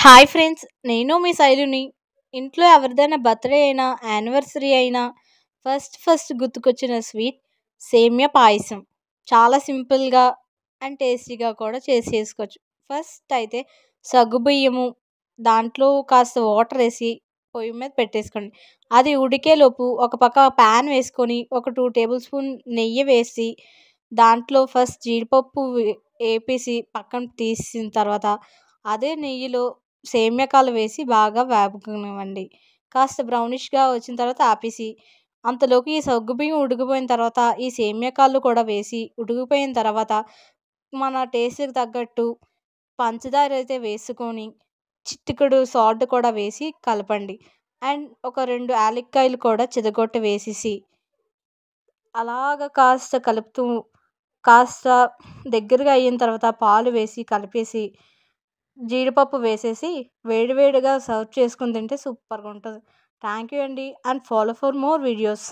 Hi friends, నేను మీ శైలుని. ఇంట్లో ఎవరిదైనా బర్త్‌డే అయినా, యానివర్సరీ అయినా ఫస్ట్ గుర్తుకొచ్చిన స్వీట్ సేమ్యా పాయసం. చాలా సింపుల్‌గా అండ్ టేస్టీగా కూడా చేసుకోవచ్చు. ఫస్ట్ అయితే సగ్గుబియ్యము, దాంట్లో కాస్త వాటరేసి పొయ్యి మీద పెట్టేసుకోండి. అది ఉడికేలోపు ఒక పక్క పాన్ వేసుకొని, ఒక 2 టేబుల్ స్పూన్ నెయ్యి వేసి, దాంట్లో ఫస్ట్ జీడిపప్పు ఏపేసి పక్కన తీసిన తర్వాత, అదే నెయ్యిలో సేమ్యకాలు వేసి బాగా వేపనివ్వండి. కాస్త బ్రౌనిష్‌గా వచ్చిన తర్వాత ఆపేసి, అంతలోకి ఈ సగ్గుబియ్యం ఉడికిపోయిన తర్వాత, ఈ సేమ్యకాళ్ళు కూడా వేసి, ఉడికిపోయిన తర్వాత, మన టేస్ట్‌కి తగ్గట్టు పంచదార అయితే వేసుకొని, చిటికెడు సాల్ట్ కూడా వేసి కలపండి. అండ్ ఒక 2 యాలక్కాయలు కూడా చితగొట్టి వేసేసి, అలాగా కాస్త కలుపుతూ, కాస్త దగ్గరగా అయిన తర్వాత పాలు వేసి కలిపేసి, జీడిపప్పు వేసేసి వేడి వేడిగా సర్వ్ చేసుకొని తింటే సూపర్‌గా ఉంటది. థాంక్ యూ అండి. And follow for more videos.